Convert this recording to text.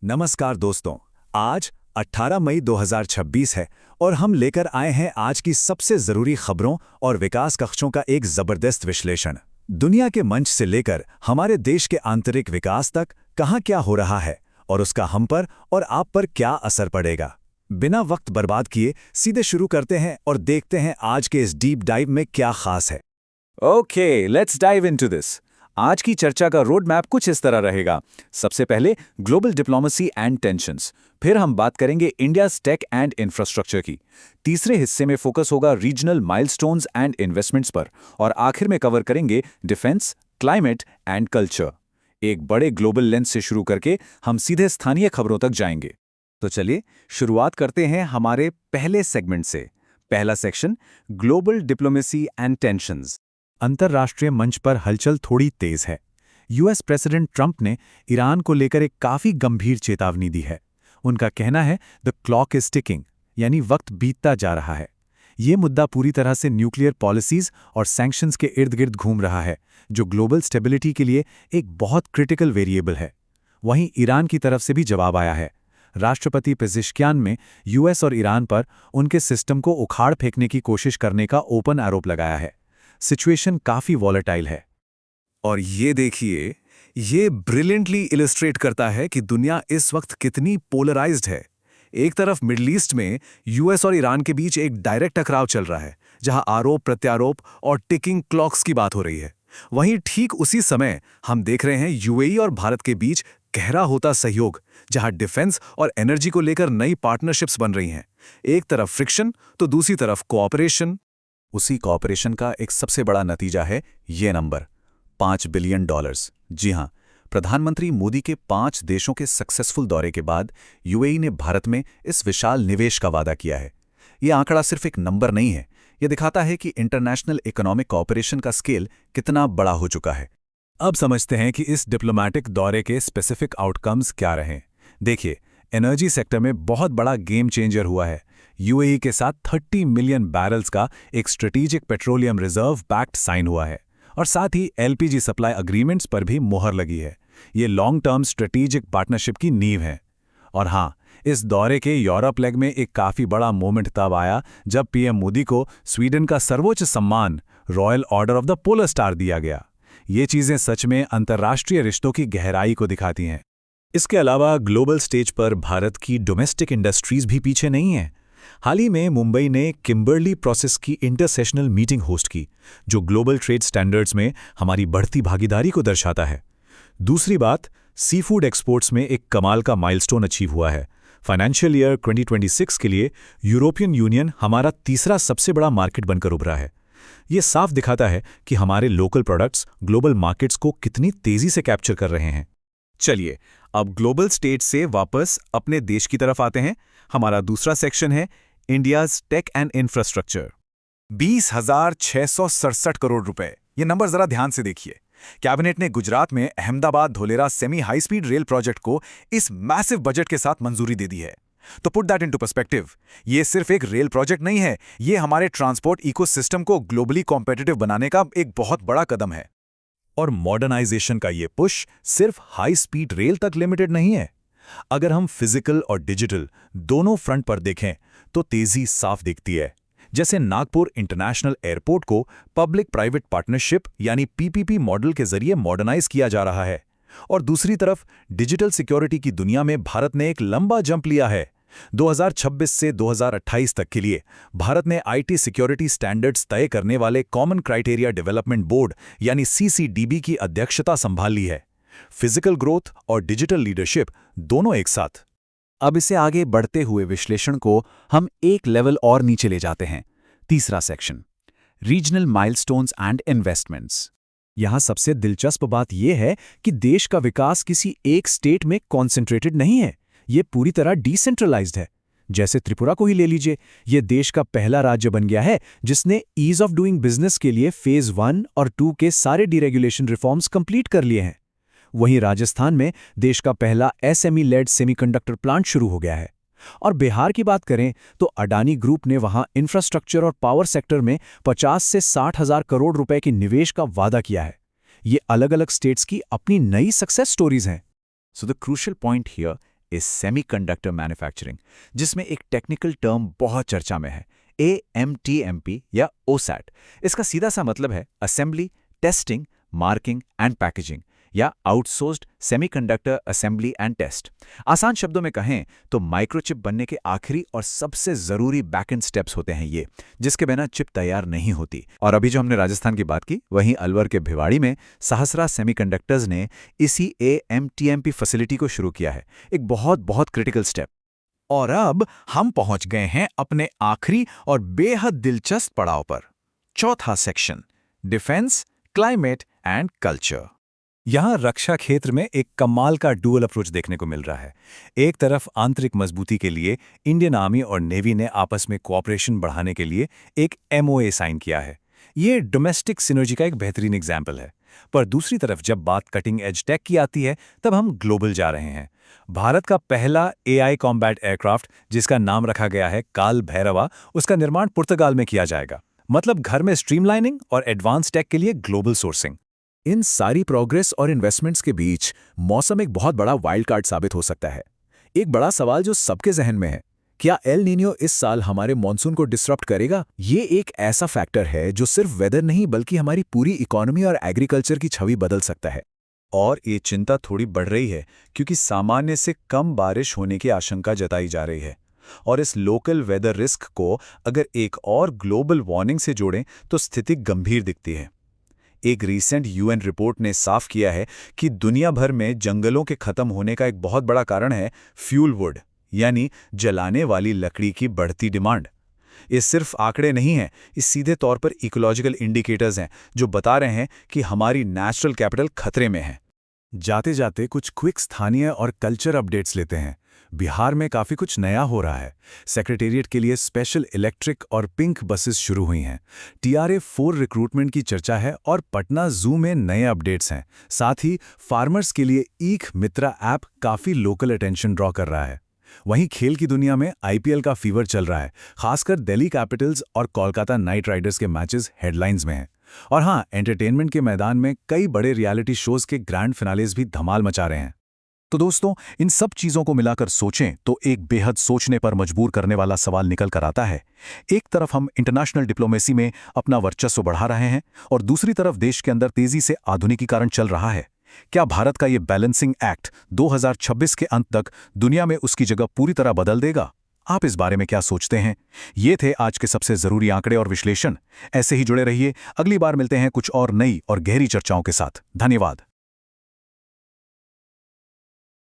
नमस्कार दोस्तों। आज 18 मई 2026 है और हम लेकर आए हैं आज की सबसे ज़रूरी खबरों और विकास कक्षों का एक ज़बरदस्त विश्लेषण। दुनिया के मंच से लेकर हमारे देश के आंतरिक विकास तक कहाँ क्या हो रहा है और उसका हम पर और आप पर क्या असर पड़ेगा। बिना वक्त बर्बाद किए सीधे शुरू करते हैं और देखते हैं आज के इस डीप डाइव में क्या खास है। Okay, let's dive into this. आज की चर्चा का रोड मैप कुछ इस तरह रहेगा। सबसे पहले ग्लोबल डिप्लोमेसी एंड टेंशंस, फिर हम बात करेंगे इंडिया टेक एंड इंफ्रास्ट्रक्चर की। तीसरे हिस्से में फोकस होगा रीजनल माइलस्टोन्स एंड इन्वेस्टमेंट्स पर, और आखिर में कवर करेंगे डिफेंस, क्लाइमेट एंड कल्चर। एक बड़े ग्लोबल लेंस से शुरू करके हम सीधे स्थानीय खबरों तक जाएंगे। तो चलिए शुरुआत करते हैं हमारे पहले सेगमेंट से। पहला section, global diplomacy and tensions. अंतर्राष्ट्रीय मंच पर हलचल थोड़ी तेज है। यूएस प्रेसिडेंट ट्रंप ने ईरान को लेकर एक काफी गंभीर चेतावनी दी है। उनका कहना है द क्लॉक इज टिकिंग, यानी वक्त बीतता जा रहा है। ये मुद्दा पूरी तरह से न्यूक्लियर पॉलिसीज और सैंक्शंस के इर्द गिर्द घूम रहा है, जो ग्लोबल स्टेबिलिटी के लिए एक बहुत क्रिटिकल वेरिएबल है। वहीं ईरान की तरफ से भी जवाब आया है। राष्ट्रपति पेज़ेश्कियान में यूएस और ईरान पर उनके सिस्टम को उखाड़ फेंकने की कोशिश करने का ओपन आरोप लगाया है। सिचुएशन काफी वॉलेटाइल है। और ये देखिए, ये ब्रिलियंटली इलस्ट्रेट करता है कि दुनिया इस वक्त कितनी पोलराइज्ड है। एक तरफ मिडल ईस्ट में यूएस और ईरान के बीच एक डायरेक्ट टकराव चल रहा है, जहां आरोप प्रत्यारोप और टिकिंग क्लॉक्स की बात हो रही है। वहीं ठीक उसी समय हम देख रहे हैं यूएई और भारत के बीच गहरा होता सहयोग, जहां डिफेंस और एनर्जी को लेकर नई पार्टनरशिप्स बन रही हैं। एक तरफ फ्रिक्शन तो दूसरी तरफ कोऑपरेशन। उसी कॉपरेशन का एक सबसे बड़ा नतीजा है ये नंबर, $5 बिलियन। जी हां, प्रधानमंत्री मोदी के 5 देशों के सक्सेसफुल दौरे के बाद यूएई ने भारत में इस विशाल निवेश का वादा किया है। ये आंकड़ा सिर्फ एक नंबर नहीं है, ये दिखाता है कि इंटरनेशनल इकोनॉमिक कॉपरेशन का स्केल कितना बड़ा हो चुका है। अब समझते हैं कि इस डिप्लोमैटिक दौरे के स्पेसिफिक आउटकम्स क्या रहे। देखिए, एनर्जी सेक्टर में बहुत बड़ा गेम चेंजर हुआ है। यूएई के साथ 30 मिलियन बैरल्स का एक strategic petroleum reserve pact sign हुआ है, और साथ ही एलपीजी सप्लाई अग्रीमेंट्स पर भी मोहर लगी है। ये लॉन्ग टर्म स्ट्रेटेजिक पार्टनरशिप की नींव है। और हाँ, इस दौरे के यूरोप लेग में एक काफी बड़ा मोमेंट तब आया जब पीएम मोदी को स्वीडन का सर्वोच्च सम्मान royal order of the polar star दिया गया। ये चीजें सच में अंतर्राष्ट्रीय रिश्तों की गहराई को दिखाती हैं। इसके अलावा ग्लोबल स्टेज पर भारत की डोमेस्टिक इंडस्ट्रीज भी पीछे नहीं है। हाल ही में मुंबई ने किम्बर्ली प्रोसेस की इंटरसेशनल मीटिंग होस्ट की, जो ग्लोबल ट्रेड स्टैंडर्ड्स में हमारी बढ़ती भागीदारी को दर्शाता है। दूसरी बात, सी फूड एक्सपोर्ट्स में एक कमाल का माइलस्टोन अचीव हुआ है। फाइनेंशियल ईयर 2026 के लिए यूरोपियन यूनियन हमारा तीसरा सबसे बड़ा मार्केट बनकर उभरा है। ये साफ दिखाता है कि हमारे लोकल प्रोडक्ट्स ग्लोबल मार्केट्स को कितनी तेजी से कैप्चर कर रहे हैं। चलिए, अब ग्लोबल स्टेज से वापस अपने देश की तरफ आते हैं। हमारा दूसरा सेक्शन है India's tech and infrastructure. 20,667 crore रुपए, ये नंबर जरा ध्यान से देखिए। कैबिनेट ने गुजरात में Ahmedabad Dholera semi high speed rail project को इस मैसिव बजट के साथ मंजूरी दे दी है। तो पुट दैट इनटू पर्सपेक्टिव, ये सिर्फ एक रेल प्रोजेक्ट नहीं है, ये हमारे ट्रांसपोर्ट इकोसिस्टम को ग्लोबली कॉम्पिटिटिव बनाने का एक बहुत बड़ा कदम है। और मॉडर्नाइजेशन का ये पुश सिर्फ हाई स्पीड रेल तक लिमिटेड नहीं है। अगर हम फिजिकल और डिजिटल दोनों फ्रंट पर देखें तो तेजी साफ दिखती है। जैसे नागपुर इंटरनेशनल एयरपोर्ट को पब्लिक प्राइवेट पार्टनरशिप यानी पीपीपी मॉडल के जरिए मॉडर्नाइज किया जा रहा है, और दूसरी तरफ डिजिटल सिक्योरिटी की दुनिया में भारत ने एक लंबा जंप लिया है। 2026 से 2028 तक के लिए भारत ने आईटी सिक्योरिटी स्टैंडर्ड्स तय करने वाले कॉमन क्राइटेरिया डेवलपमेंट बोर्ड यानी सीसीडीबी की अध्यक्षता संभाल ली है। फिजिकल ग्रोथ और डिजिटल लीडरशिप दोनों एक साथ। अब इसे आगे बढ़ते हुए विश्लेषण को हम एक लेवल और नीचे ले जाते हैं। तीसरा section, regional milestones and investments. यहां सबसे दिलचस्प बात यह है कि देश का विकास किसी एक स्टेट में कॉन्सेंट्रेटेड नहीं है, ये पूरी तरह डिसेंट्रलाइज्ड है। जैसे त्रिपुरा को ही ले लीजिए, ये देश का पहला राज्य बन गया है जिसने ईज ऑफ डूइंग बिजनेस के लिए फेज 1 और 2 के सारे डीरेगुलेशन रिफॉर्म्स कंप्लीट कर लिए हैं। वहीं राजस्थान में देश का पहला एसएमई लेड सेमीकंडक्टर प्लांट शुरू हो गया है। और बिहार की बात करें तो अडानी ग्रुप ने वहां इंफ्रास्ट्रक्चर और पावर सेक्टर में 50 से 60 हजार करोड़ रुपए के निवेश का वादा किया है। ये अलग अलग स्टेट्स की अपनी नई सक्सेस स्टोरीज हैं। So the crucial point here, is semiconductor manufacturing, जिसमें एक टेक्निकल टर्म बहुत चर्चा में है, AMTMP या OSAT। इसका सीधा सा मतलब है assembly, testing, marking and packaging या outsourced semiconductor assembly and test. आसान शब्दों में कहें तो माइक्रोचिप बनने के आखिरी और सबसे जरूरी बैकएंड स्टेप्स होते हैं ये, जिसके बिना चिप तैयार नहीं होती। और अभी जो हमने राजस्थान की बात की, वहीं अलवर के भिवाड़ी में सहस्रा सेमीकंडक्टर्स ने इसी AMTMP फैसिलिटी को शुरू किया है। एक बहुत बहुत क्रिटिकल स्टेप। और अब हम पहुंच गए हैं अपने आखिरी और बेहद दिलचस्प पड़ाव पर, चौथा section, defence, climate and culture. यहाँ रक्षा क्षेत्र में एक कमाल का डुअल अप्रोच देखने को मिल रहा है। एक तरफ आंतरिक मजबूती के लिए इंडियन आर्मी और नेवी ने आपस में कोऑपरेशन बढ़ाने के लिए एक MOA साइन किया है। ये डोमेस्टिक सिनर्जी का एक बेहतरीन एग्जाम्पल है। पर दूसरी तरफ जब बात कटिंग एज टेक की आती है, तब हम ग्लोबल जा रहे हैं। भारत का पहला AI कॉम्बैट एयरक्राफ्ट, जिसका नाम रखा गया है काल भैरवा, उसका निर्माण पुर्तगाल में किया जाएगा। मतलब घर में स्ट्रीमलाइनिंग और एडवांस टेक के लिए ग्लोबल सोर्सिंग। इन सारी प्रोग्रेस और इन्वेस्टमेंट्स के बीच मौसम एक बहुत बड़ा वाइल्ड कार्ड साबित हो सकता है। एक बड़ा सवाल जो सबके जहन में है, क्या एल नीनियो इस साल हमारे मॉनसून को डिसरप्ट करेगा? ये एक ऐसा फैक्टर है जो सिर्फ वेदर नहीं बल्कि हमारी पूरी इकोनॉमी और एग्रीकल्चर की छवि बदल सकता है। और ये चिंता थोड़ी बढ़ रही है क्योंकि सामान्य से कम बारिश होने की आशंका जताई जा रही है। और इस लोकल वेदर रिस्क को अगर एक और ग्लोबल वार्निंग से जोड़ें तो स्थिति गंभीर दिखती है। एक रीसेंट UN रिपोर्ट ने साफ किया है कि दुनिया भर में जंगलों के खत्म होने का एक बहुत बड़ा कारण है फ्यूल वुड, यानी जलाने वाली लकड़ी की बढ़ती डिमांड। ये सिर्फ आंकड़े नहीं हैं, ये सीधे तौर पर इकोलॉजिकल इंडिकेटर्स हैं जो बता रहे हैं कि हमारी नेचुरल कैपिटल खतरे में है। जाते जाते कुछ क्विक स्थानीय और कल्चर अपडेट्स लेते हैं। बिहार में काफ़ी कुछ नया हो रहा है। सेक्रेटेरिएट के लिए स्पेशल इलेक्ट्रिक और पिंक बसेस शुरू हुई हैं। TRA-4 रिक्रूटमेंट की चर्चा है और पटना जू में नए अपडेट्स हैं। साथ ही फार्मर्स के लिए ईख मित्रा ऐप काफ़ी लोकल अटेंशन ड्रॉ कर रहा है। वहीं खेल की दुनिया में IPL का फीवर चल रहा है। खासकर दिल्ली कैपिटल्स और कोलकाता नाइट राइडर्स के मैचेस हेडलाइंस में हैं। और हाँ, एंटरटेनमेंट के मैदान में कई बड़े रियलिटी शोज के ग्रैंड फिनालेज भी धमाल मचा रहे हैं। तो दोस्तों, इन सब चीजों को मिलाकर सोचें तो एक बेहद सोचने पर मजबूर करने वाला सवाल निकल कर आता है। एक तरफ हम इंटरनेशनल डिप्लोमेसी में अपना वर्चस्व बढ़ा रहे हैं और दूसरी तरफ देश के अंदर तेजी से आधुनिकीकरण चल रहा है। क्या भारत का ये बैलेंसिंग एक्ट 2026 के अंत तक दुनिया में उसकी जगह पूरी तरह बदल देगा? आप इस बारे में क्या सोचते हैं? ये थे आज के सबसे जरूरी आंकड़े और विश्लेषण। ऐसे ही जुड़े रहिए, अगली बार मिलते हैं कुछ और नई और गहरी चर्चाओं के साथ। धन्यवाद।